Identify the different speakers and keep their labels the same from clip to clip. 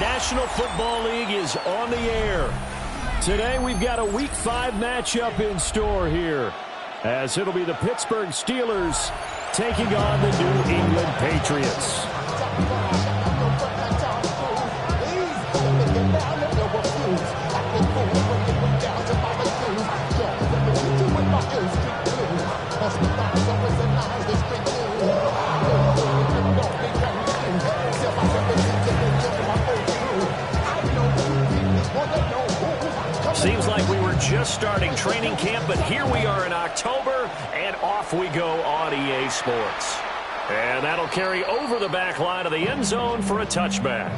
Speaker 1: National Football League is on the air. Today we've got a Week 5 matchup in store here, as it'll be the Pittsburgh Steelers taking on the New England Patriots. Seems like we were just starting training camp, but here we are in October, and off we go on EA Sports. And that'll carry over the back line of the end zone for a touchback.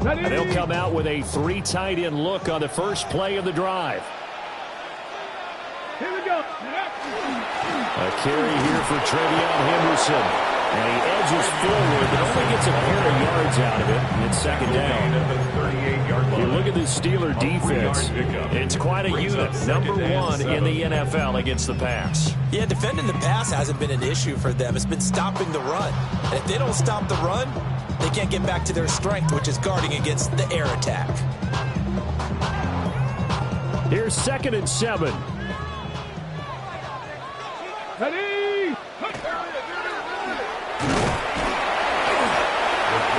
Speaker 1: And they'll come out with a 3 tight end look on the first play of the drive.
Speaker 2: Here we go.
Speaker 1: A carry here for Trevion Henderson. And he edges forward, but only gets a pair of yards out of it. It's second down. You look at the Steeler defense. It's quite a unit. Number 1 in the NFL against the pass.
Speaker 3: Yeah, defending the pass hasn't been an issue for them. It's been stopping the run. And if they don't stop the run, they can't get back to their strength, which is guarding against the air attack.
Speaker 1: Here's 2nd and 7.
Speaker 2: Ready?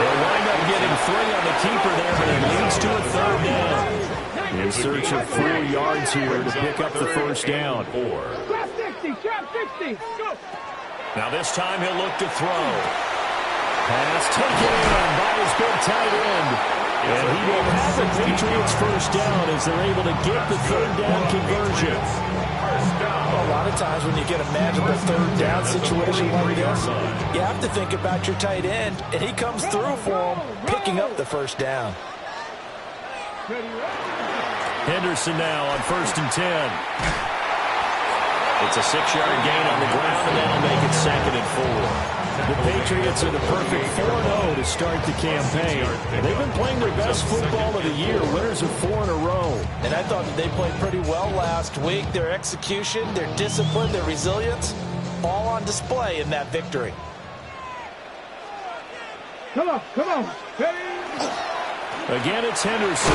Speaker 1: They'll wind up getting 3 on the keeper there, but it leads to a 3rd down. In search of 4 yards here to pick up the first down.
Speaker 2: Trap 60, trap 60. Go.
Speaker 1: Now this time he'll look to throw. Pass taken in by his big tight end. And he will have the Patriots first down as they're able to get the 3rd down conversion.
Speaker 3: A lot of times when you get a magical 3rd down situation like this, you have to think about your tight end, and he comes through for him, picking up the first down.
Speaker 1: Henderson now on 1st and 10. It's a 6-yard gain on the ground, and that'll make it 2nd and 4. The Patriots are the perfect 4-0 to start the campaign. They've been playing their best football of the year, winners of 4 in a row.
Speaker 3: And I thought that they played pretty well last week. Their execution, their discipline, their resilience, all on display in that victory.
Speaker 2: Come on, come on.
Speaker 1: Again, it's Henderson.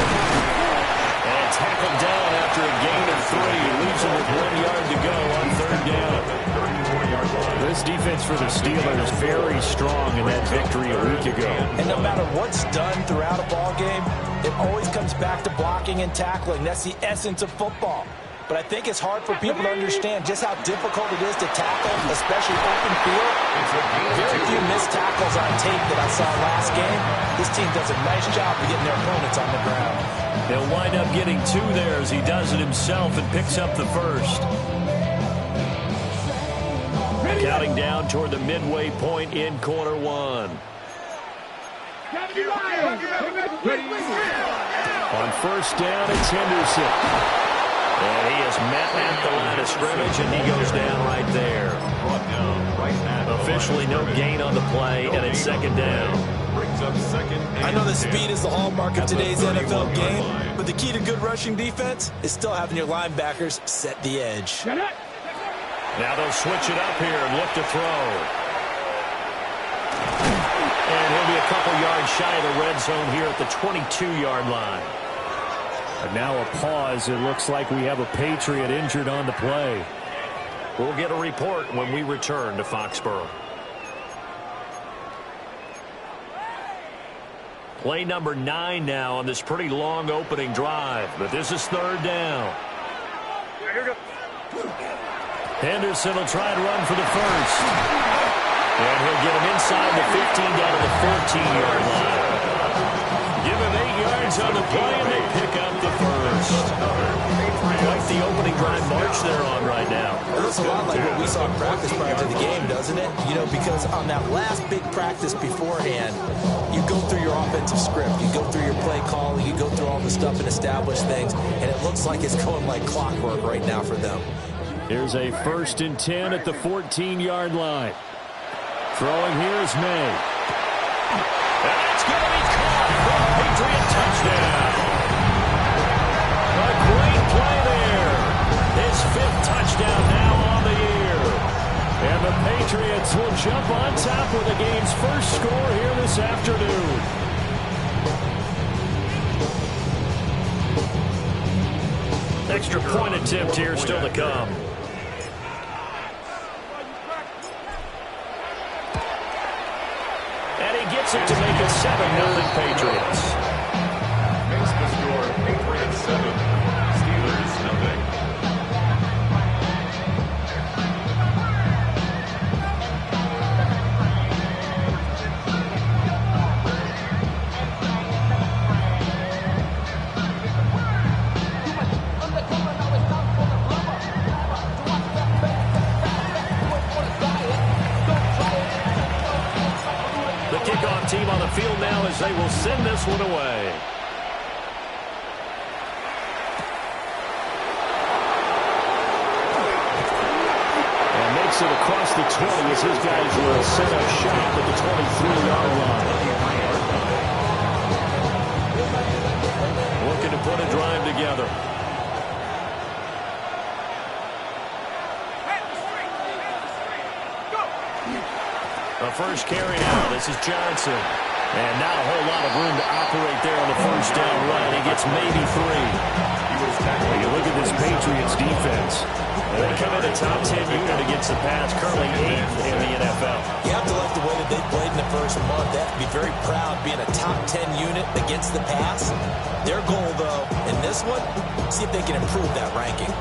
Speaker 1: And tackled down after a gain of 3. Leaves him with 1 yard to go on 3rd down. This defense for the Steelers very strong in that victory a week ago.
Speaker 3: And no matter what's done throughout a ball game, it always comes back to blocking and tackling. That's the essence of football. But I think it's hard for people to understand just how difficult it is to tackle, especially open field. Very few missed tackles on tape that I saw last game. This team does a nice job of getting their opponents on the ground.
Speaker 1: He'll wind up getting 2 there as he does it himself and picks up the first. Counting down toward the midway point in quarter 1. On 1st down, it's Henderson. And he is met at the line of scrimmage, and he goes down right there. Officially no gain on the play, and it's 2nd down.
Speaker 3: I know that speed is the hallmark of today's NFL game, but the key to good rushing defense is still having your linebackers set the edge.
Speaker 1: Now they'll switch it up here and look to throw. And he'll be a couple yards shy of the red zone here at the 22-yard line. And now a pause. It looks like we have a Patriot injured on the play. We'll get a report when we return to Foxborough. Play number 9 now on this pretty long opening drive. But this is 3rd down. Henderson will try and run for the first. And he'll get him inside the 15 down to the 14-yard line. Give him 8 yards on the play, and they pick up the first. Quite the opening drive march they're on right now.
Speaker 3: It looks a lot like what we saw in practice prior to the game, doesn't it? You know, because on that last big practice beforehand, you go through your offensive script, you go through your play calling, you go through all the stuff and establish things, and it looks like it's going like clockwork right now for them.
Speaker 1: Here's a 1st and 10 at the 14-yard line. Throwing here is May. And it's going to be caught for a Patriot touchdown. A great play there. His 5th touchdown now on the year. And the Patriots will jump on top with the game's first score here this afternoon. Extra point attempt here still to come. And he gets it to make it 7-0 Patriots.
Speaker 4: Makes the score Patriots 7, Steelers 0.
Speaker 1: Team on the field now as they will send this one away. And makes it across the 20 as his guys will set up shop at the 23-yard line. Looking to put a drive together. The first carry now. This is Johnson. And not a whole lot of room to operate there on the first down run. He gets maybe 3. When you look at this Patriots defense, they come in a top 10 unit against the pass, currently 8th in the NFL.
Speaker 3: You have to like the way that they played in the first month. They have to be very proud being a top 10 unit against the pass. Their goal, though, in this one, see if they can improve that ranking.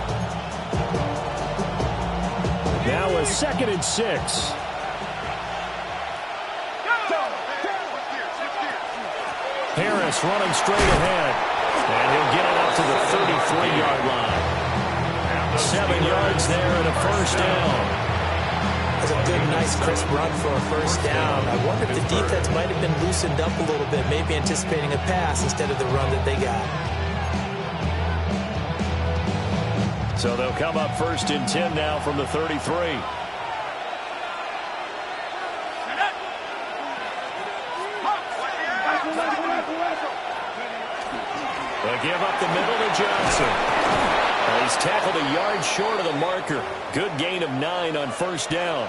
Speaker 1: Now a 2nd and 6. Harris running straight ahead. And he'll get it up to the 33-yard line. 7 yards there and a first down.
Speaker 3: That's a good, nice, crisp run for a first down. I wonder if the defense might have been loosened up a little bit, maybe anticipating a pass instead of the run that they got.
Speaker 1: So they'll come up 1st and 10 now from the 33. They give up the middle to Johnson. And he's tackled a yard short of the marker. Good gain of 9 on first down.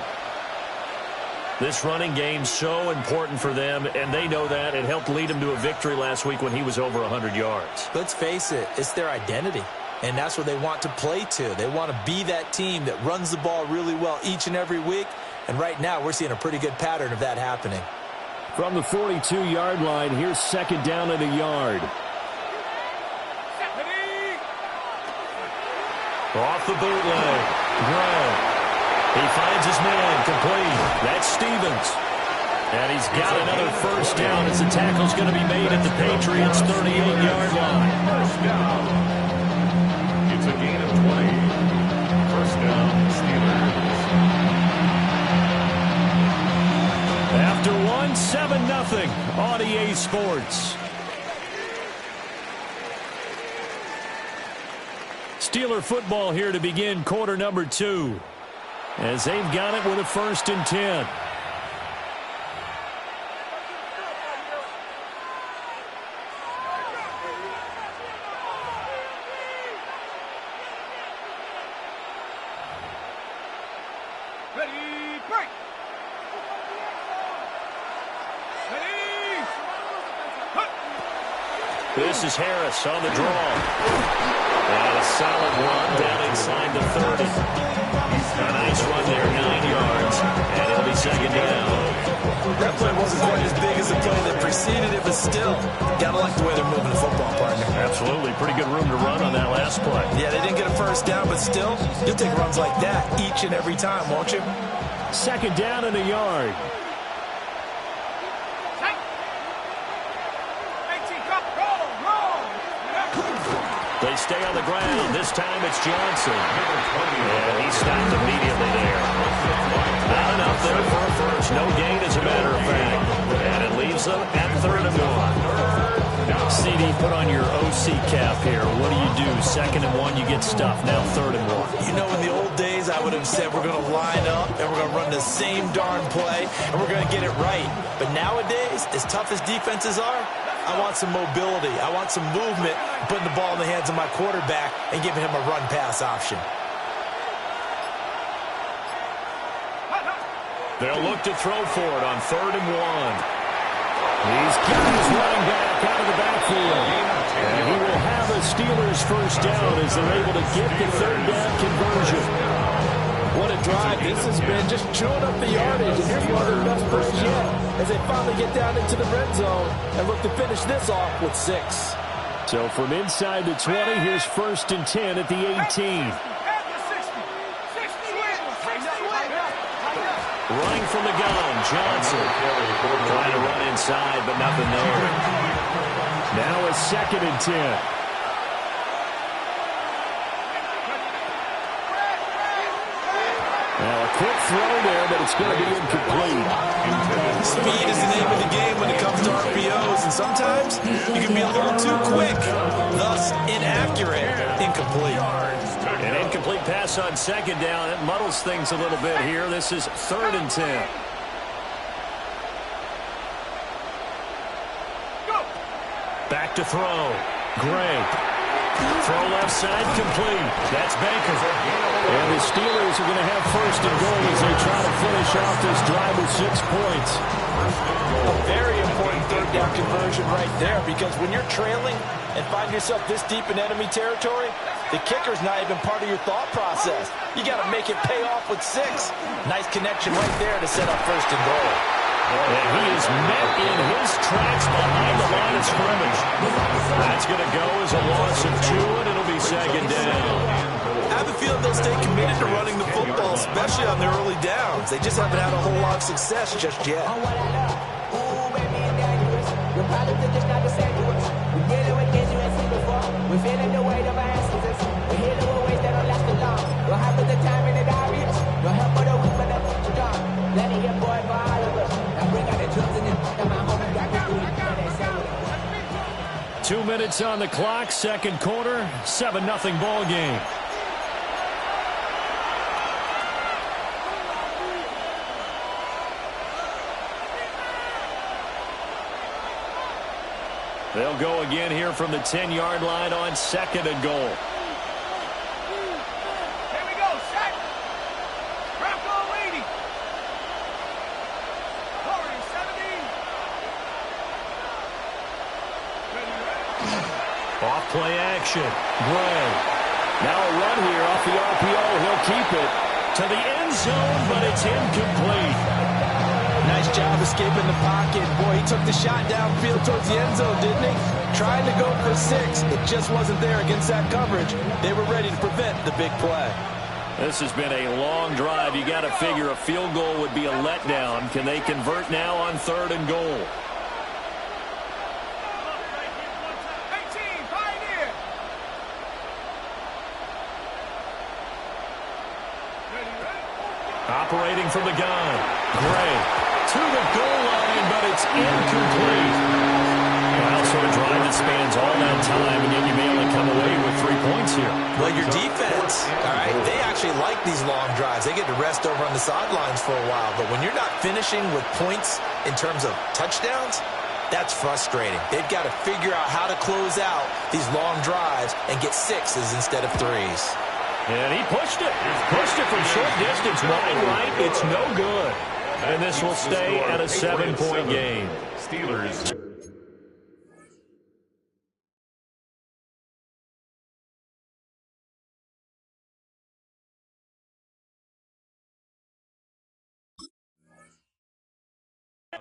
Speaker 1: This running game's so important for them, and they know that. It helped lead them to a victory last week when he was over 100 yards.
Speaker 3: Let's face it, it's their identity, and that's what they want to play to. They want to be that team that runs the ball really well each and every week, and right now we're seeing a pretty good pattern of that happening.
Speaker 1: From the 42-yard line, here's 2nd down and a yard. Off the bootleg. Gray. He finds his man complete. That's Stevens. And he's got another first down as the tackle's going to be made at the Patriots' 38-yard line.
Speaker 4: First down. It's a gain of 20. First down, Steelers.
Speaker 1: After one, 7-0 on EA Sports. Steeler football here to begin quarter number 2. As they've got it with a 1st and 10.
Speaker 2: Ready, break. Ready.
Speaker 1: This is Harris on the draw. And a solid run down inside the 30. A nice run there, 9 yards. And it'll be 2nd down.
Speaker 3: That play wasn't quite as big as the play that preceded it, but still, gotta like the way they're moving the football, partner.
Speaker 1: Absolutely. Pretty good room to run on that last play.
Speaker 3: Yeah, they didn't get a first down, but still, you'll take runs like that each and every time, won't you?
Speaker 1: 2nd down and a yard. They stay on the ground. This time it's Johnson. And he stopped immediately there. Not enough there for a first. No gain, as a matter of fact. And it leaves them at 3rd and 1. CD, put on your OC cap here. What do you do 2nd and 1, you get stuffed. Now 3rd and 1.
Speaker 3: You know, in the old days, I would have said we're going to line up and we're going to run the same darn play and we're going to get it right. But nowadays, as tough as defenses are, I want some mobility. I want some movement, putting the ball in the hands of my quarterback and giving him a run-pass option.
Speaker 1: They'll look to throw for it on 3rd and 1. He's got his running back out of the backfield. And he will have a Steelers first down as they're able to get the 3rd down conversion.
Speaker 3: What a drive this has been, just chewing up the yardage. And here's one of their best plays yet as they finally get down into the red zone and look to finish this off with 6.
Speaker 1: So from inside the 20, here's 1st and 10 at the 18. Running from the gun, Johnson. Trying to run inside, but nothing there. Now a 2nd and 10. Now a quick throw there, but it's going to be incomplete.
Speaker 3: Speed is the name of the game when it comes to RPOs, and sometimes you can be a little too quick, thus inaccurate, incomplete.
Speaker 1: An incomplete pass on 2nd down. It muddles things a little bit here. This is 3rd and 10. Back to throw. Gray. Throw left side, complete. That's Baker. And the Steelers are going to have 1st and goal as they try to finish off this drive with 6 points.
Speaker 3: A very important 3rd down conversion right there, because when you're trailing and find yourself this deep in enemy territory, the kicker's not even part of your thought process. You got to make it pay off with 6. Nice connection right there to set up 1st and goal.
Speaker 1: And he is met in his tracks behind the line of scrimmage. That's going to go as a loss of 2, and it'll be 2nd down.
Speaker 3: I have a feeling they'll stay committed to running the football, especially on their early downs. They just haven't had a whole lot of success just yet.
Speaker 5: We're feeling the weight of our ancestors. We're healing with ways that don't last long. We'll have the time in the diaries. No help for the weak, but the strong. Let it get boy for all of us. Now bring out the drugs and my homie got the
Speaker 1: 2 minutes on the clock, 2nd quarter, 7-0 ball game. They'll go again here from the 10-yard line on 2nd and goal.
Speaker 2: Here we go, set. Rocco leading. Corey, 17.
Speaker 1: Off play action. Gray. Now a run here off the RPO. He'll keep it to the end zone, but it's incomplete.
Speaker 3: Nice job escaping the pocket. Boy, he took the shot downfield towards the end zone, didn't he? Trying to go for 6. It just wasn't there against that coverage. They were ready to prevent the big play.
Speaker 1: This has been a long drive. You got to figure a field goal would be a letdown. Can they convert now on 3rd and goal?
Speaker 2: 18, Pioneer.
Speaker 1: Operating from the gun. Gray to the goal line, but it's incomplete. Well, sort of drive that spans all that time, and yet you may only come away with 3 points here.
Speaker 3: Well, your defense, all right, they actually like these long drives. They get to rest over on the sidelines for a while. But when you're not finishing with points in terms of touchdowns, that's frustrating. They've got to figure out how to close out these long drives and get 6s instead of 3s.
Speaker 1: And he pushed it. Pushed it from short distance, wide right. It's no good. And this will stay at a 7-point game.
Speaker 4: Steelers.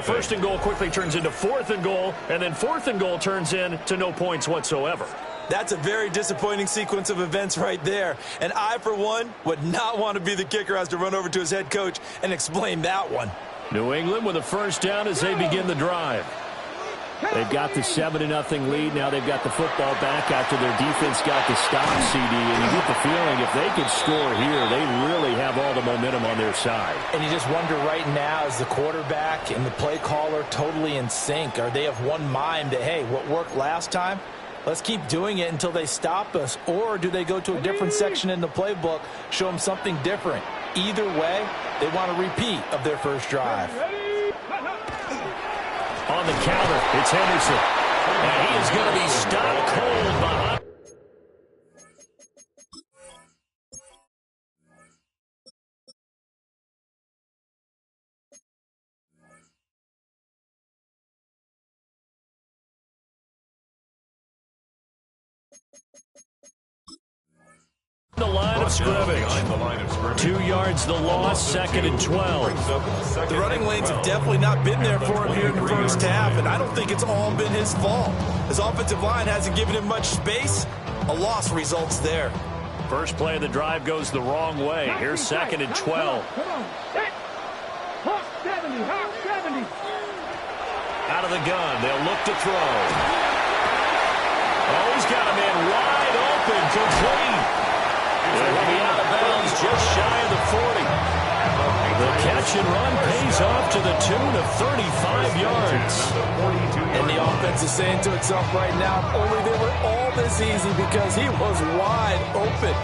Speaker 1: First and goal quickly turns into 4th and goal, and then 4th and goal turns into no points whatsoever.
Speaker 3: That's a very disappointing sequence of events right there. And I, for one, would not want to be the kicker who has to run over to his head coach and explain that one.
Speaker 1: New England with a first down as they begin the drive. They've got the 7-0 lead. Now they've got the football back after their defense got the stop, CD. And you get the feeling if they could score here, they really have all the momentum on their side.
Speaker 3: And you just wonder right now, is the quarterback and the play caller totally in sync? Are they of one mind that, hey, what worked last time, Let's keep doing it until they stop us. Or do they go to a different section in the playbook, show them something different? Either way, they want a repeat of their first drive.
Speaker 1: On the counter, it's Henderson. And he is going to be stopped cold behind. The line of scrimmage. 2 yards the loss, 2nd and 12.
Speaker 3: The running lanes have definitely not been there for him here in the first half, and I don't think it's all been his fault. His offensive line hasn't given him much space. A loss results there.
Speaker 1: First play of the drive goes the wrong way. Here's 2nd and 12. Out of the gun, they'll look to throw. Oh, he's got a man wide open, complete. He'll be out of bounds just shy of the 40. The catch and run pays off to the tune of 35 yards.
Speaker 3: And the offense is saying to itself right now, only they were all this easy because he was wide open.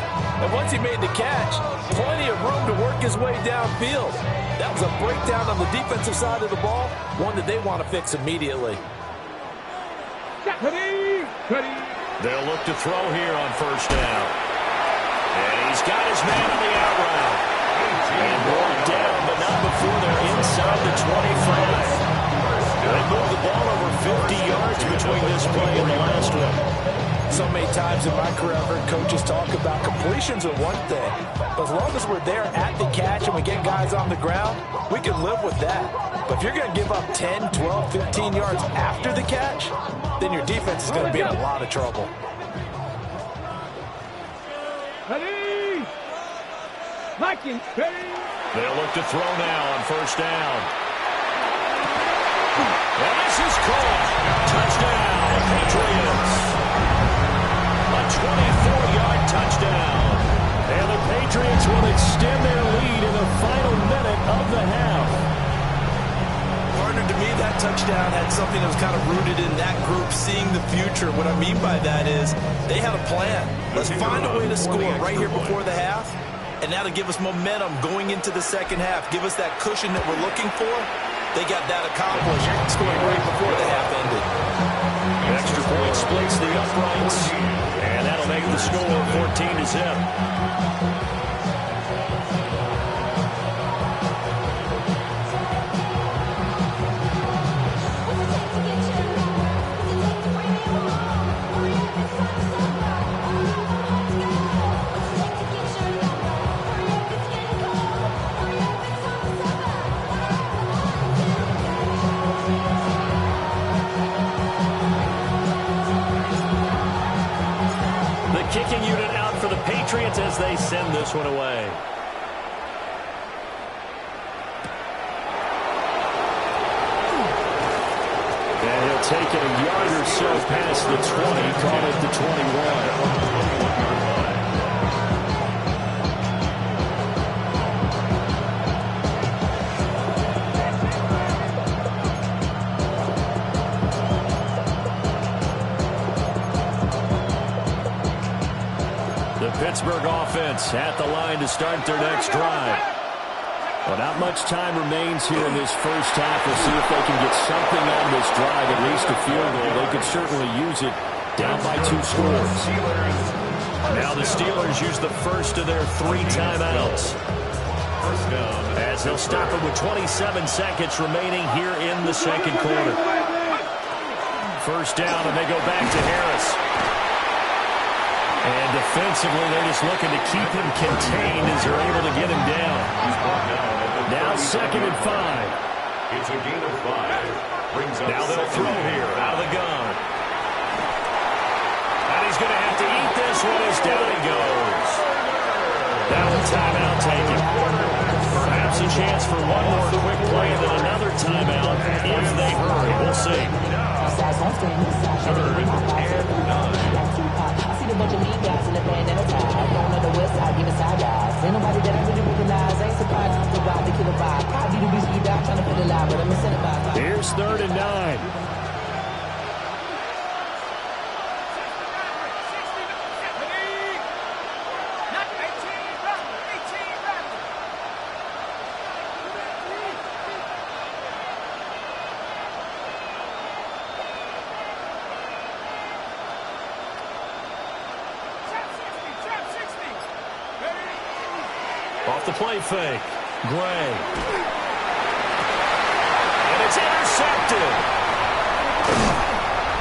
Speaker 3: And once he made the catch, plenty of room to work his way downfield. That was a breakdown on the defensive side of the ball, one that they want to fix immediately.
Speaker 1: They'll look to throw here on first down. And he's got his man on the out route. And brought down, but not before they're inside the 25. They moved the ball over 50 yards between this play and the last one.
Speaker 3: So many times in my career, I've heard coaches talk about completions are one thing. But as long as we're there at the catch and we get guys on the ground, we can live with that. But if you're going to give up 10, 12, 15 yards after the catch, then your defense is going to be in a lot of trouble.
Speaker 1: They'll look to throw now on first down. And this is caught. Touchdown, Patriots. A 24-yard touchdown. And the Patriots will extend their lead in the final minute of the half.
Speaker 3: Partner, to me, that touchdown had something that was kind of rooted in that group seeing the future. What I mean by that is they had a plan. Let's find a way to score right here before the half. And that'll give us momentum going into the second half. Give us that cushion that we're looking for. They got that accomplished, scoring right before the half ended.
Speaker 1: Extra point splits the uprights. And that'll make the score 14-0. Kicking unit out for the Patriots as they send this one away. And he'll take it a yard or so past the 20, call it the 21. Pittsburgh offense at the line to start their next drive. Well, not much time remains here in this first half. We'll see if they can get something on this drive, at least a field goal. They could certainly use it down by 2 scores. Now the Steelers use the first of their 3 timeouts. As they'll stop it with 27 seconds remaining here in the second quarter. First down, and they go back to Harris. And defensively, they're just looking to keep him contained as they're able to get him down. Now 2nd and 5.
Speaker 4: It's a gain of 5.
Speaker 1: Now they'll throw here out of the gun. And he's going to have to eat this one as down he goes. That one timeout taken. Perhaps a chance for one more quick play and then another timeout if they hurry. We'll see.
Speaker 4: 3rd and 9.
Speaker 5: A bunch of mean guys in the band and a tie. Going on the west side, giving side guys. Ain't nobody that I really recognize. Ain't surprised to ride the killer vibe. Probably the beast you die trying to put it live, but I'm incentivized.
Speaker 1: Here's 3rd and 9. off the play fake. Gray. And it's intercepted.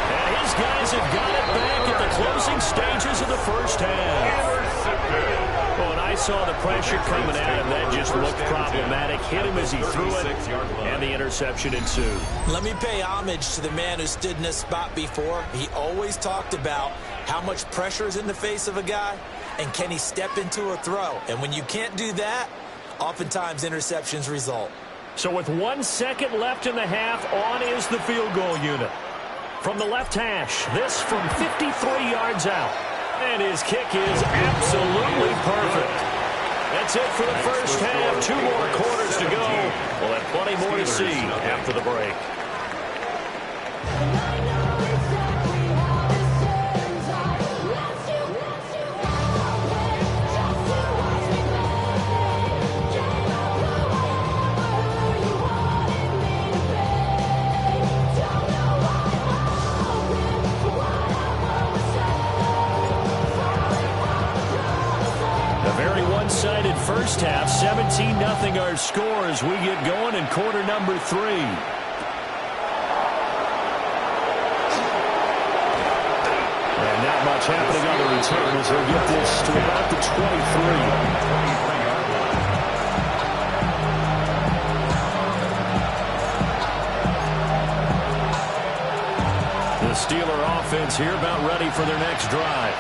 Speaker 1: And his guys have got it back at the closing stages of the first half. Well, when I saw the pressure coming at him, that just looked problematic. Hit him as he threw it, and the interception ensued.
Speaker 3: Let me pay homage to the man who stood in this spot before. He always talked about how much pressure is in the face of a guy, and can he step into a throw. And when you can't do that, oftentimes interceptions result.
Speaker 1: So with 1 second left in the half, on is the field goal unit. From the left hash, this from 53 yards out. And his kick is absolutely perfect. That's it for the first half. 2 more quarters to go. We'll have plenty more to see after the break. One-sided first half, 17-0 our score as we get going in quarter number 3. And not much happening on the return as they get this to about the 23. The Steeler offense here about ready for their next drive.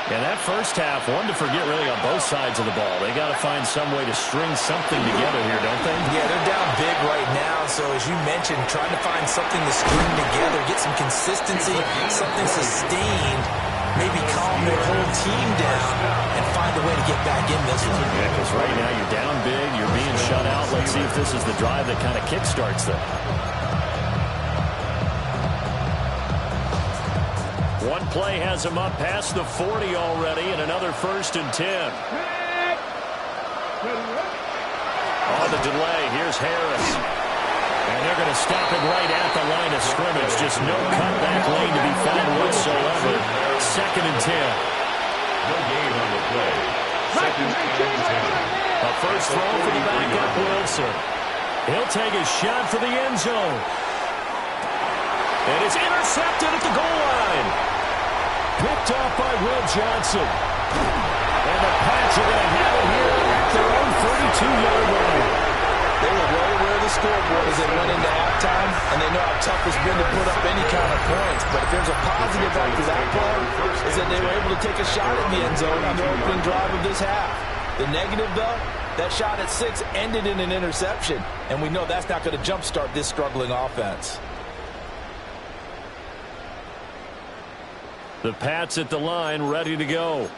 Speaker 1: And that first half, one to forget really on both sides of the ball. They got to find some way to string something together here, don't they?
Speaker 3: Yeah, they're down big right now. So as you mentioned, trying to find something to string together, get some consistency, something sustained, maybe calm their whole team down and find a way to get back in this one.
Speaker 1: Yeah, because right now you're down big, you're being shut out. Let's see if this is the drive that kind of kickstarts them. One play has him up past the 40 already, and another 1st and 10. On the delay, here's Harris. And they're going to stop him right at the line of scrimmage. Just no cutback lane to be found whatsoever. 2nd and 10.
Speaker 4: No gain on the play. 2nd and 10.
Speaker 1: A first throw for the backup Wilson. He'll take a shot for the end zone. And it's intercepted at the goal line. Picked off by Will Johnson. And the Pats are going to have it here at their own 32-yard line.
Speaker 3: They were well aware of the scoreboard as they went into halftime, and they know how tough it's been to put up any kind of points. But if there's a positive after that play, is that they were able to take a shot at the end zone on the opening drive of this half. The negative, though, that shot at 6 ended in an interception, and we know that's not going to jumpstart this struggling offense.
Speaker 1: The Pats at the line, ready to go.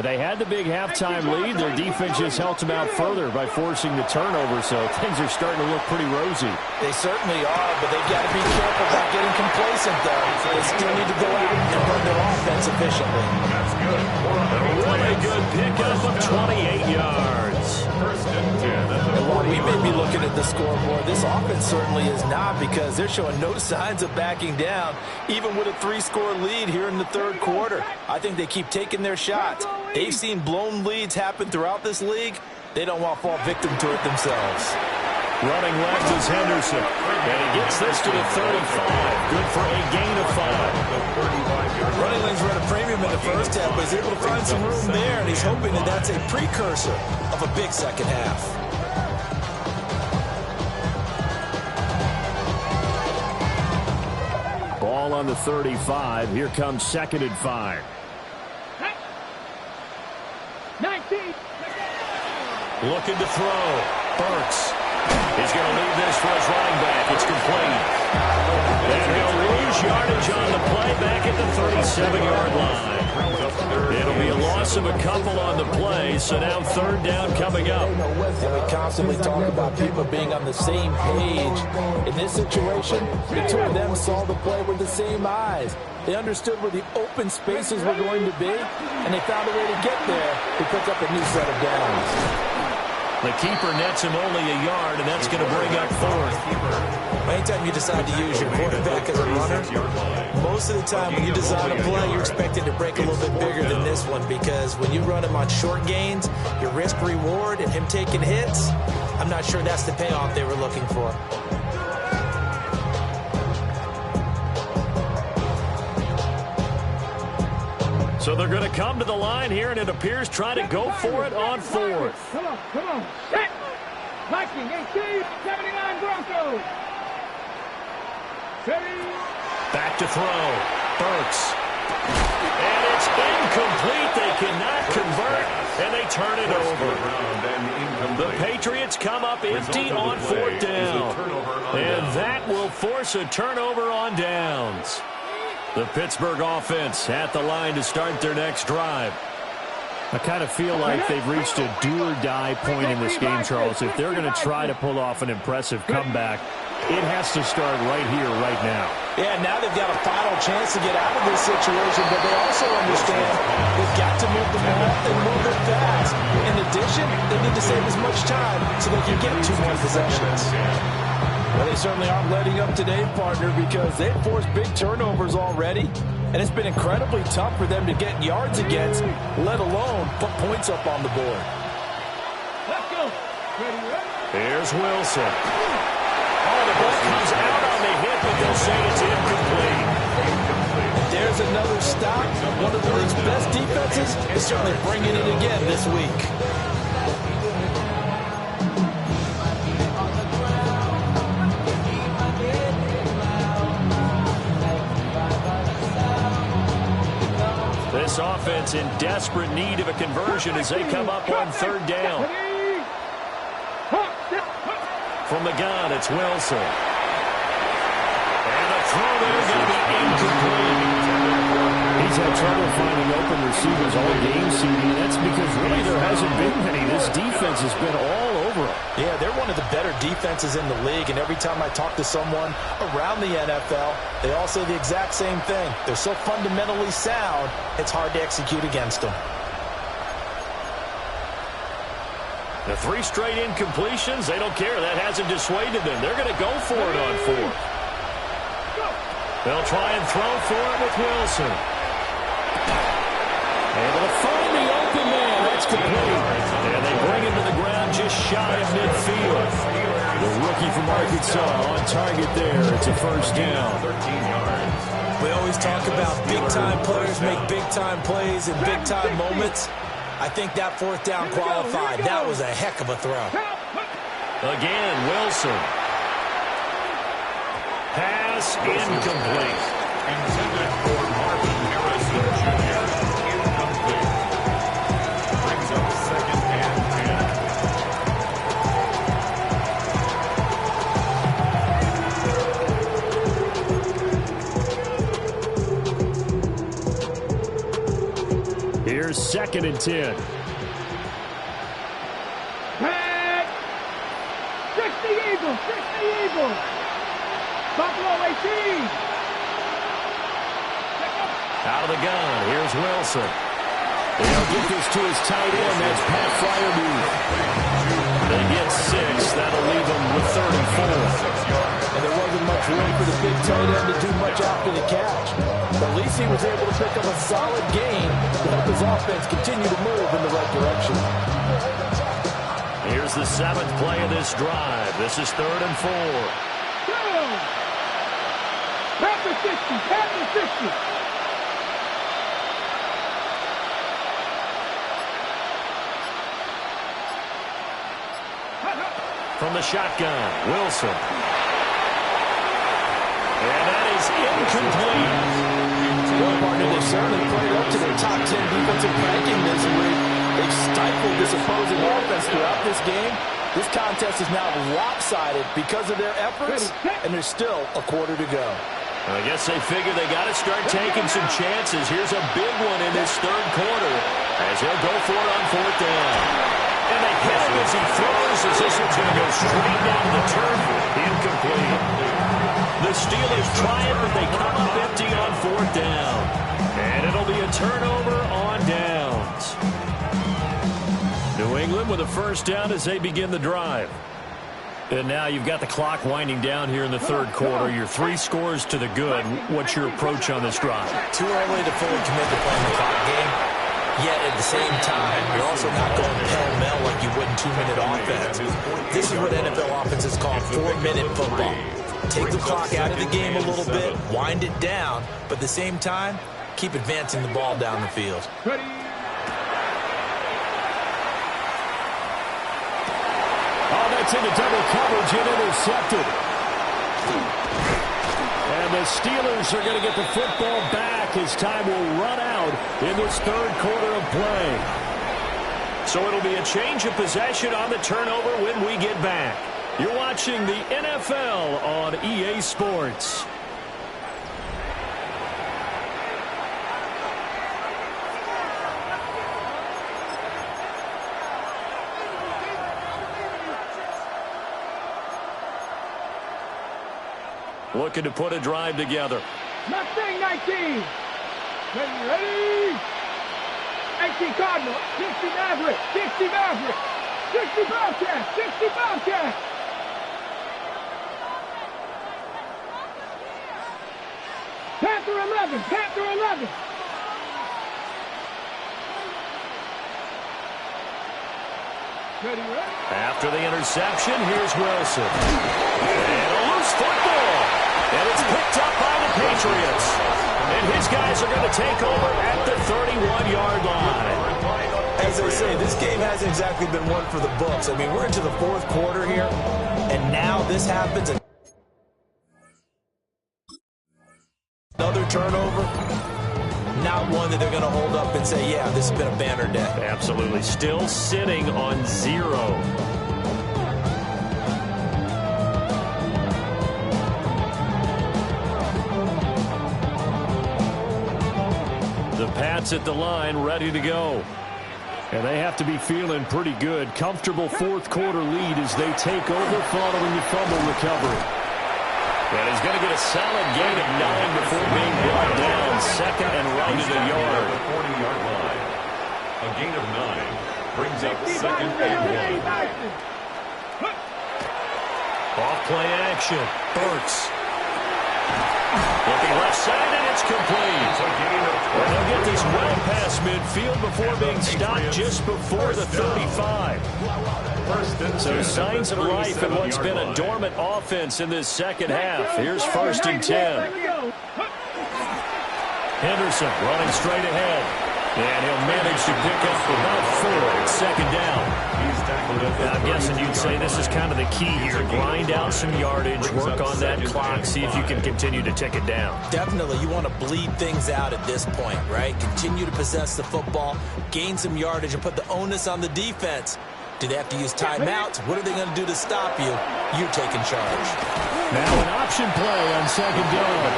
Speaker 1: They had the big halftime lead. Their defense just helped them out further by forcing the turnover, so things are starting to look pretty rosy.
Speaker 3: They certainly are, but they've got to be careful about getting complacent, though. They still need to go out and run their offense efficiently.
Speaker 4: That's good.
Speaker 1: A really good pickup of 28 yards.
Speaker 4: 1st and 10.
Speaker 3: And while we may be looking at the scoreboard, this offense certainly is not, because they're showing no signs of backing down, even with a 3-score lead here in the 3rd quarter. I think they keep taking their shots. They've seen blown leads happen throughout this league. They don't want to fall victim to it themselves.
Speaker 1: Running left is Henderson. And he gets this to the 35. Good for a gain of 5.
Speaker 3: Running lanes were at a premium in the first half, but he's able to find some room there, and he's hoping that that's a precursor of a big second half.
Speaker 1: Ball on the 35. Here comes 2nd and 5.
Speaker 2: 19.
Speaker 1: Looking to throw. Burks. He's going to leave this for his running back. It's complete. And he'll lose yardage on the play back at the 37-yard line. It'll be a loss of a couple on the play, so now 3rd down coming up.
Speaker 3: And we constantly talk about people being on the same page. In this situation, the two of them saw the play with the same eyes. They understood where the open spaces were going to be, and they found a way to get there to pick up a new set of downs.
Speaker 1: The keeper nets him only a yard, and that's going to bring up 4th.
Speaker 3: Anytime you decide to use your quarterback as a runner, most of the time when you design a play, you're expected to break a little bit bigger than this one, because when you run him on short gains, you're your risk reward and him taking hits, I'm not sure that's the payoff they were looking for.
Speaker 1: So they're going to come to the line here, and it appears trying to go for it on fourth.
Speaker 2: Come on. Set. Viking, 18, 79 Broncos. Ready. Back
Speaker 1: to throw. Burks. And it's incomplete. They cannot convert, and they turn it over. The Patriots come up empty on fourth down. And that will force a turnover on downs. The Pittsburgh offense at the line to start their next drive. I kind of feel like they've reached a do-or-die point in this game, Charles. If they're going to try to pull off an impressive comeback, it has to start right here, right now.
Speaker 3: Yeah, now they've got a final chance to get out of this situation, but they also understand they've got to move the ball and move it fast. In addition, they need to save as much time so they can get 2 more possessions. Well, they certainly aren't letting up today, partner, because they've forced big turnovers already, and it's been incredibly tough for them to get yards against, let alone put points up on the board.
Speaker 2: Let's go.
Speaker 1: Here's Wilson. Oh, the ball comes out on the hit, but they'll say it's incomplete.
Speaker 3: There's another stop. One of the league's best defenses is certainly bringing it again this week.
Speaker 1: This offense in desperate need of a conversion as they come up on third down. From the gun, it's Wilson. And the throw there is going to be incomplete. He's had trouble finding open receivers all game, CD. That's because really there hasn't been many. This defense has been all over them.
Speaker 3: Yeah, they're one of the better defenses in the league, and every time I talk to someone around the NFL, they all say the exact same thing. They're so fundamentally sound, it's hard to execute against them.
Speaker 1: The 3 straight incompletions, they don't care. That hasn't dissuaded them. They're going to go for it on fourth. They'll try and throw for it with Wilson. Able to find the open man. That's complete. And they bring him to the ground just shy of midfield. The rookie from Arkansas on target there. It's a first down.
Speaker 3: 13 yards. We always talk about big-time players make big-time plays in big-time moments. I think that fourth down qualified. That was a heck of a throw.
Speaker 1: Again, Wilson. Pass incomplete.
Speaker 4: Intended for Marvin Harrison Jr. Incomplete. Brings up 2nd and
Speaker 1: 10. Here's 2nd and 10.
Speaker 2: Buffalo 18.
Speaker 1: Out of the gun, here's Wilson. They'll get this to his tight end. That's Pat Fryermuth. They get 6. That'll leave them with 34.
Speaker 3: And there wasn't much room for the big tight end to do much after the catch. But at least he was able to pick up a solid gain to help his offense continue to move in the right direction.
Speaker 1: Here's the 7th play of this drive. This is 3rd and 4.
Speaker 2: Pass 60, pass 60.
Speaker 1: From the shotgun, Wilson. And that is incomplete.
Speaker 3: Well, partner, they certainly played up to their top 10 defensive ranking this week. They've stifled this opposing offense throughout this game. This contest is now lopsided because of their efforts, and there's still a quarter to go.
Speaker 1: I guess they figure they got to start taking some chances. Here's a big one in this third quarter as he'll go for it on fourth down. And they hit him as he throws as this one's going to go straight down to the turf. Incomplete. The Steelers triumph, but they come up empty on fourth down. And it'll be a turnover on downs. New England with a first down as they begin the drive. And now you've got the clock winding down here in the third quarter. Your 3 scores to the good. What's your approach on this drive?
Speaker 3: Too early to fully commit to playing the clock game. Yet at the same time, you're also not going pell-mell like you would in 2-minute offense. This is what NFL offenses call 4-minute football. Take the clock out of the game a little bit, wind it down, but at the same time, keep advancing the ball down the field.
Speaker 1: Oh, that's into double coverage and intercepted. And the Steelers are going to get the football back as time will run out in this third quarter of play. So it'll be a change of possession on the turnover when we get back. You're watching the NFL on EA Sports. Looking to put a drive together.
Speaker 2: Mustang 19. Ready? 18 Cardinal. 60 Maverick. 60 Maverick. 60 Bobcat. 60 Bobcat. Panther 11. Panther 11. Ready?
Speaker 1: After the interception, here's Wilson. And a loose football. And it's picked up by the Patriots. And his guys are going to take over at the 31-yard line.
Speaker 3: As I say, this game hasn't exactly been one for the books. I mean, we're into the fourth quarter here, and now this happens. Another turnover. Not one that they're going to hold up and say, yeah, this has been a banner day.
Speaker 1: Absolutely. Still sitting on 0. The Pats at the line, ready to go. And they have to be feeling pretty good. Comfortable fourth quarter lead as they take over following the fumble recovery. And he's going to get a solid gain of 9 before being brought down. Second and right at the yard.
Speaker 4: 40-yard line. A gain of 9 brings up second and 1.
Speaker 1: Off play action. Burks. Looking left side, and it's complete. And they'll get this well past midfield before being stopped just before the 35. So signs of life in what's been a dormant offense in this second half. Here's 1st and 10. Henderson running straight ahead. And he'll manage to pick up about 4 at second down. I'm guessing you'd say this is kind of the key here. Grind out some yardage, work on that clock, see if you can continue to tick it down.
Speaker 3: Definitely, you want to bleed things out at this point, right? Continue to possess the football, gain some yardage, and put the onus on the defense. Do they have to use timeouts? What are they going to do to stop you? You're taking charge.
Speaker 1: Now an option play on second down.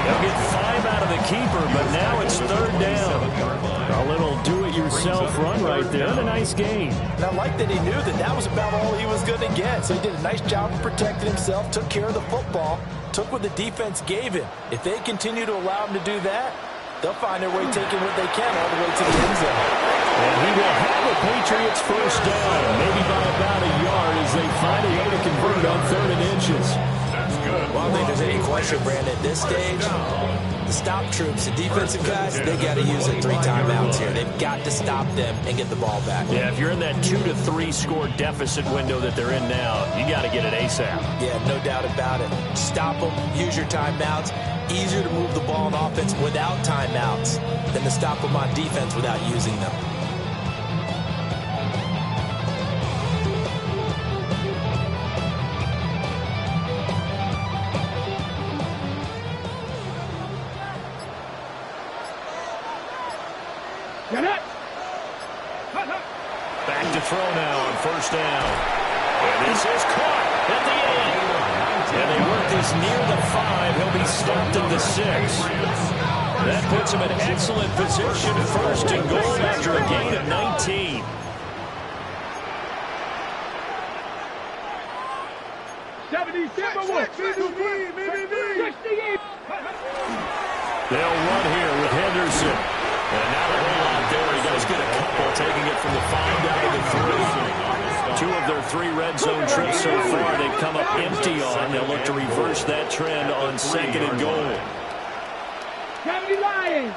Speaker 1: They'll get 5 out of the keeper, but now it's third down. A little do-it-yourself run right there, and a nice gain.
Speaker 3: And I like that he knew that that was about all he was going to get. So he did a nice job of protecting himself, took care of the football, took what the defense gave him. If they continue to allow him to do that, they'll find their way taking what they can all the way to the end zone.
Speaker 1: And he will have the Patriots first down, maybe by about a yard as they find a way to convert on 3rd and inches.
Speaker 3: Well, I don't think there's any question, Brandon, at this stage, the stop troops, the defensive guys, they got to use it 3 timeouts here. They've got to stop them and get the ball back.
Speaker 1: Yeah, if you're in that 2 to 3 score deficit window that they're in now, you got to get it ASAP.
Speaker 3: Yeah, no doubt about it. Stop them, use your timeouts. Easier to move the ball on offense without timeouts than to stop them on defense without using them.
Speaker 1: Back to throw now on 1st down. And this is caught at the end. And they work this near the 5. He'll be stopped at the 6. That puts him in excellent position. 1st and goal after a gain of 19. They'll run here with Henderson. And now a whole lot there. He does get a couple, taking it from the 5 down to the 3. 2 of their 3 red zone trips so far they've come up empty on. They'll look to reverse that trend on 2nd and goal.
Speaker 2: 70 Lions.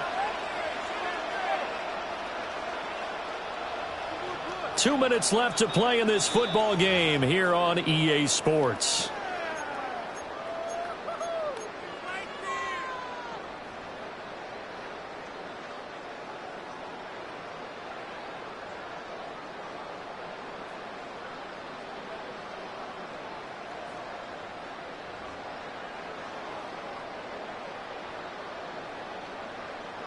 Speaker 1: 2 minutes left to play in this football game here on EA Sports.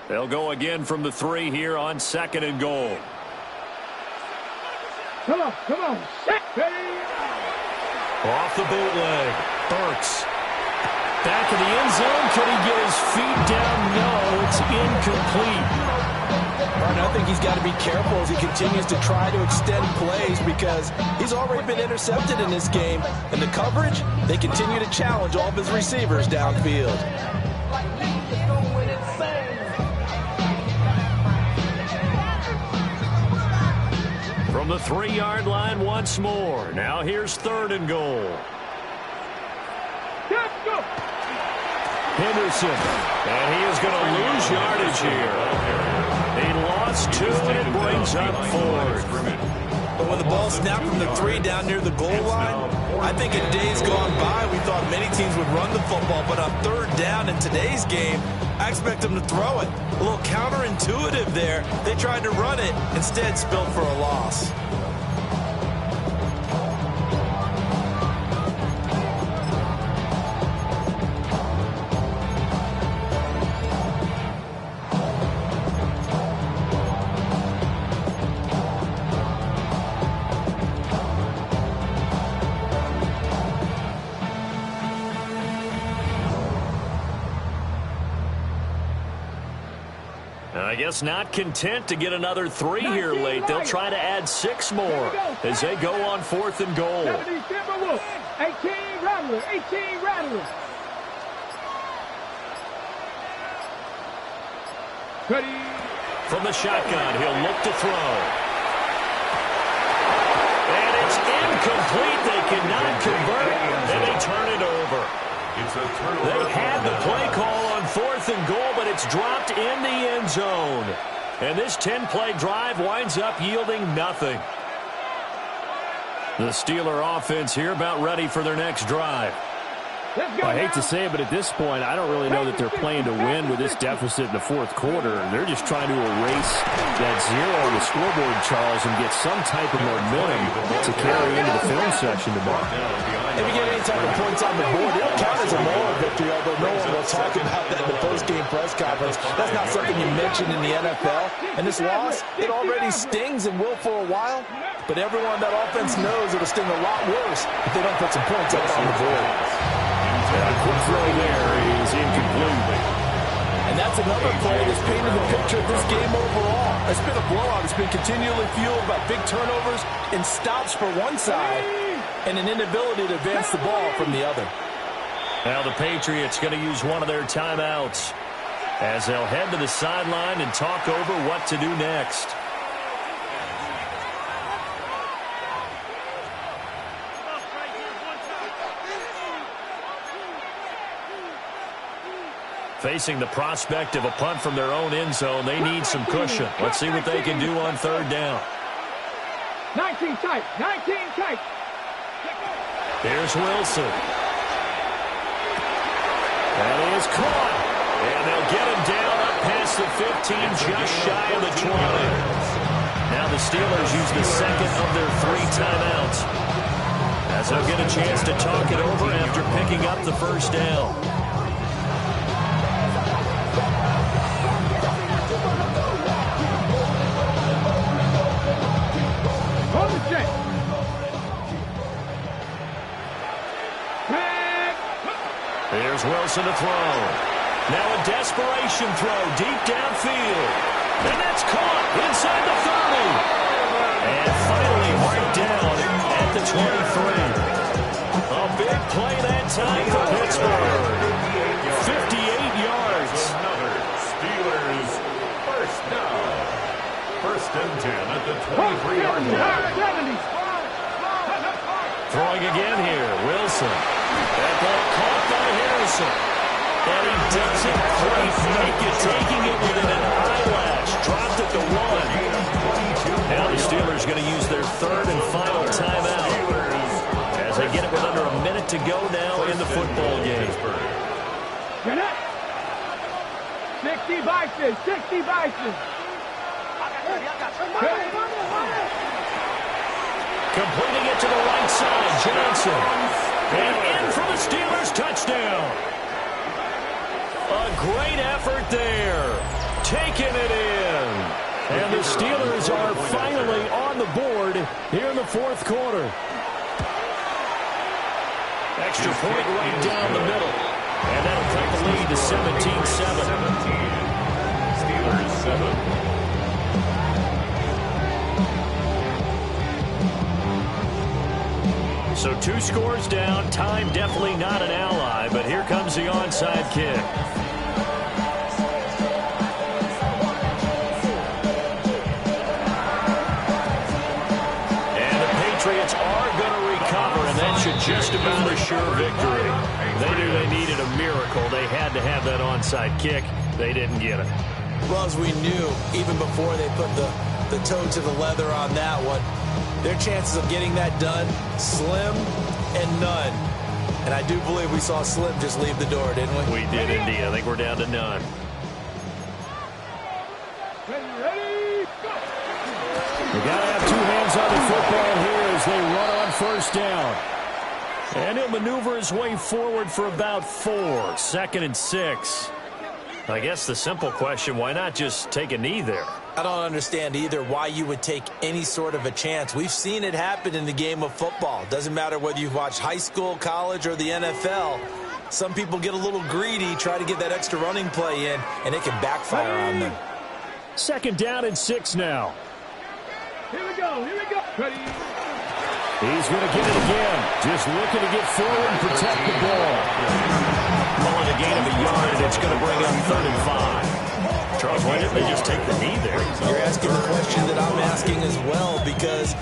Speaker 1: They'll go again from the 3 here on 2nd and goal.
Speaker 2: Come on, set,
Speaker 1: Off the bootleg, Burks. Back in the end zone, can he get his feet down? No, it's incomplete.
Speaker 3: I think he's got to be careful as he continues to try to extend plays because he's already been intercepted in this game. And the coverage, they continue to challenge all of his receivers downfield.
Speaker 1: From the 3-yard line once more. Now here's 3rd and goal. Henderson. And he is going to lose yardage here. He lost 2, and it brings up 4th.
Speaker 3: But when the ball snapped from the 3 down near the goal line, I think in days gone by, we thought many teams would run the football. But on 3rd down in today's game, I expect them to throw it. A little counterintuitive there. They tried to run it, instead spilled for a loss.
Speaker 1: I guess not content to get another 3 here late. They'll try to add 6 more as they go on 4th and goal.
Speaker 2: 18 Rattler, 18 Rattler.
Speaker 1: From the shotgun, he'll look to throw. And it's incomplete. They cannot convert, and they turn it over. They had the play call on 4th and goal, but it's dropped in the end zone. And this 10-play drive winds up yielding nothing. The Steeler offense here about ready for their next drive.
Speaker 6: I hate to say it, but at this point, I don't really know that they're playing to win with this deficit in the 4th quarter. They're just trying to erase that 0 on the scoreboard, Charles, and get some type of momentum to carry into the film section tomorrow.
Speaker 3: If you get any type of points on the board, it'll count as a moral victory, although no one will talk about that in the post-game press conference. That's not something you mention in the NFL. And this loss, it already stings and will for a while, but everyone on that offense knows it'll sting a lot worse if they don't put some points up on the board.
Speaker 6: A quick throw there is incomplete.
Speaker 3: And that's another play that's painted the picture of this game overall. It's been a blowout. It's been continually fueled by big turnovers and stops for one side and an inability to advance the ball from the other.
Speaker 1: Now the Patriots going to use one of their timeouts as they'll head to the sideline and talk over what to do next. Facing the prospect of a punt from their own end zone, they need some cushion. Let's see what they can do on 3rd down.
Speaker 2: 19 tight, 19 tight.
Speaker 1: Here's Wilson. And he is caught. And they'll get him down up past the 15, just shy of the 20. Now the Steelers use the 2nd of their 3 timeouts, as they'll get a chance to talk it over after picking up the 1st down. Here's Wilson to throw. Now a desperation throw deep downfield. And that's caught inside the 30. And finally marked down at the 23. A big play that time for Pittsburgh. 58 yards.
Speaker 4: Another Steelers 1st down. 1st and 10 at the 23-yard line.
Speaker 1: Throwing again here, Wilson. That ball caught by Harrison. And he doesn't quite make it, taking it within an eyelash. Dropped at the 1. Now the Steelers
Speaker 6: Steelers going to use their third and final timeout as they get it with under a minute to go now in the football game.
Speaker 2: 60 vices, 60 vices.
Speaker 6: Completing it to the right side, Johnson. And in for the Steelers, touchdown. A great effort there. Taking it in. And the Steelers are finally on the board here in the fourth quarter. Extra point right down the middle. And that'll cut the lead to 17-7.
Speaker 4: Steelers 7.
Speaker 6: So 2 scores down. Time definitely not an ally, but here comes the onside kick. And the Patriots are going to recover, and that should just about assure victory. They knew they needed a miracle. They had to have that onside kick. They didn't get it.
Speaker 3: Well, as we knew, even before they put the toe to the leather on that one, their chances of getting that done, slim and none. And I do believe we saw Slim just leave the door, didn't we?
Speaker 6: We did indeed. I think we're down to none.
Speaker 2: Ready, go!
Speaker 6: We got to have 2 hands on the football here as they run on first down. And he'll maneuver his way forward for about 4. 2nd and 6. I guess the simple question, why not just take a knee there?
Speaker 3: I don't understand either why you would take any sort of a chance. We've seen it happen in the game of football. Doesn't matter whether you've watched high school, college, or the NFL. Some people get a little greedy, try to get that extra running play in, and it can backfire on them.
Speaker 6: 2nd down and 6 now.
Speaker 2: Here we go, here we go. Ready.
Speaker 6: He's going to get it again. Just looking to get forward and protect the ball. Pulling a gain of a yard, and it's going to bring up 3rd and 5. Charles, why didn't they just take the knee there?
Speaker 3: You're asking the question that I'm asking as well, because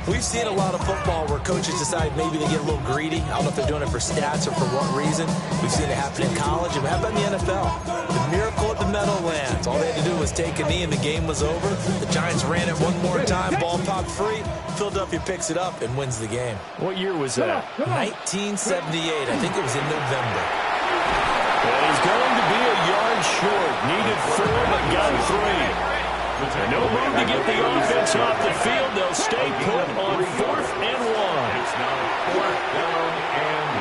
Speaker 3: we've seen a lot of football where coaches decide maybe they get a little greedy. I don't know if they're doing it for stats or for what reason. We've seen it happen in college, and how about in the NFL? The miracle at the Meadowlands. All they had to do was take a knee, and the game was over. The Giants ran it one more time, ball popped free. Philadelphia picks it up and wins the game.
Speaker 6: What year was that?
Speaker 3: 1978. I think it was in November.
Speaker 6: And he's going to be a yard short. Needed 4, but got 3. And no room to get the offense off the field. They'll stay put on 4th and 1.
Speaker 4: It's now 4th down and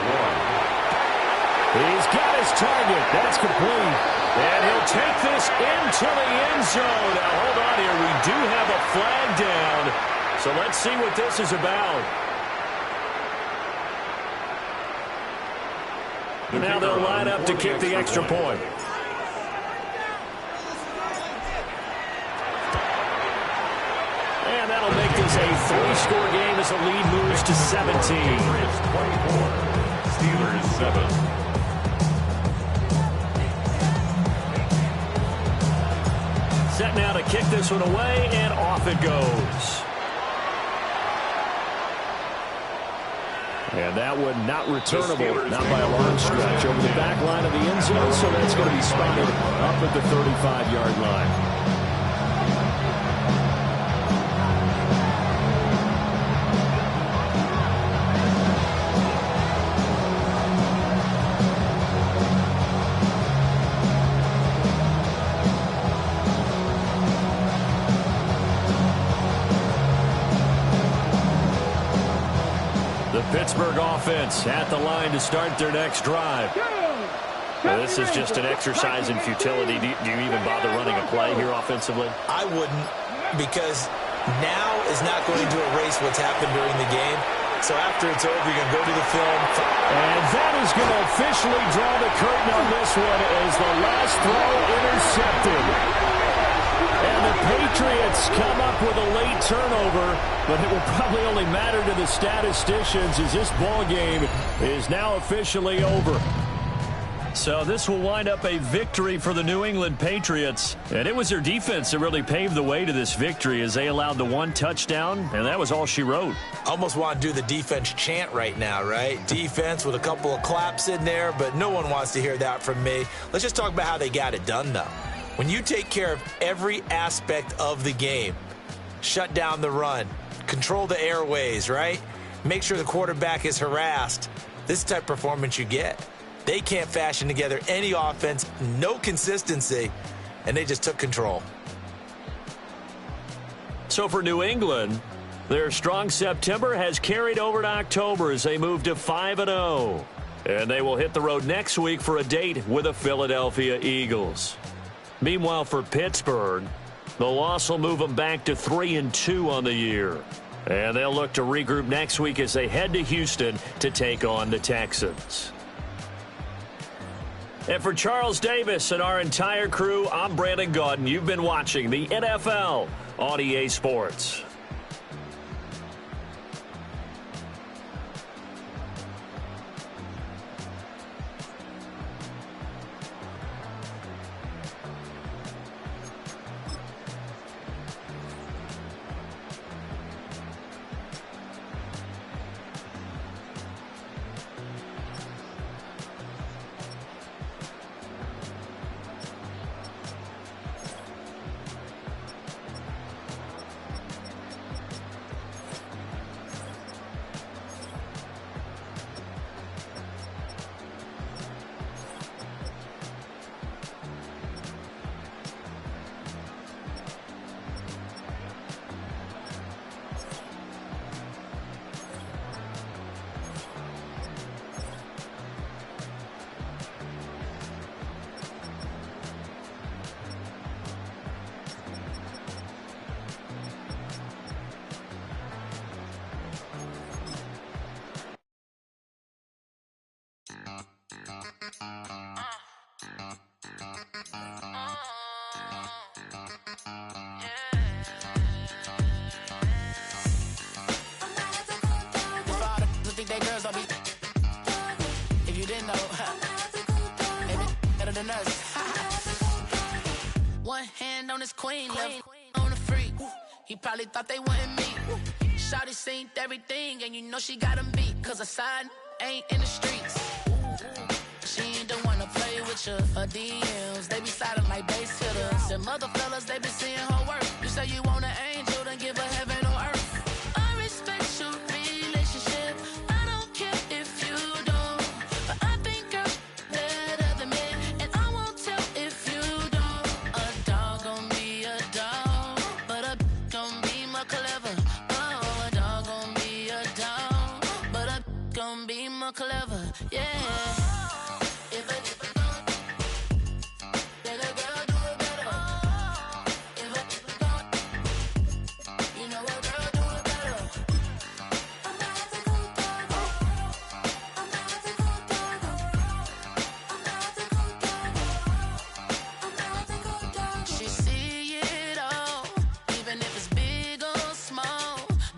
Speaker 4: 1.
Speaker 6: He's got his target. That's complete. And he'll take this into the end zone. Now, hold on here. We do have a flag down. So let's see what this is about. Now they'll line up to kick the extra point. And that'll make this a 3-score game as the lead moves to 17.
Speaker 4: Steelers 7.
Speaker 6: Set now to kick this one away, and off it goes. And that one not returnable, not by a long stretch, over the back line of the end zone, so that's going to be spotted up at the 35-yard line. Pittsburgh offense at the line to start their next drive. Well, this is just an exercise in futility. Do you even bother running a play here offensively?
Speaker 3: I wouldn't, because now is not going to erase what's happened during the game. So after it's over, you're going to go to the film.
Speaker 6: And that is going to officially draw the curtain on this one as the last throw intercepted. And the Patriots come up with a late turnover, but it will probably only matter to the statisticians as this ball game is now officially over. So this will wind up a victory for the New England Patriots. And it was their defense that really paved the way to this victory as they allowed the 1 touchdown, and that was all she wrote.
Speaker 3: Almost want to do the defense chant right now, right? Defense with a couple of claps in there, but no one wants to hear that from me. Let's just talk about how they got it done, though. When you take care of every aspect of the game, shut down the run, control the airways, right? Make sure the quarterback is harassed. This is the type of performance you get. They can't fashion together any offense, no consistency, and they just took control.
Speaker 1: So for New England, their strong September has carried over to October as they move to 5-0. And they will hit the road next week for a date with the Philadelphia Eagles. Meanwhile, for Pittsburgh, the loss will move them back to 3-2 on the year. And they'll look to regroup next week as they head to Houston to take on the Texans. And for Charles Davis and our entire crew, I'm Brandon Gaudin. You've been watching the NFL on EA Sports.
Speaker 7: One hand on his queen, left on the freak. He probably thought they wanted me. Shawty seen everything, and you know she got him beat. Cause her side ain't in the streets. She ain't the one to play with you. Her DMs, they be silent like bass hitters. Them other fellas, they be seeing her work. You say you want an angel, then give her heaven on earth. I respect your relationship. I don't care if you don't. But I think I'm better than me. And I won't tell if you don't. A dog gon' be a dog. But a gon' be more clever. Oh, a dog gon' be a dog. But a gon' be more clever. Yeah. If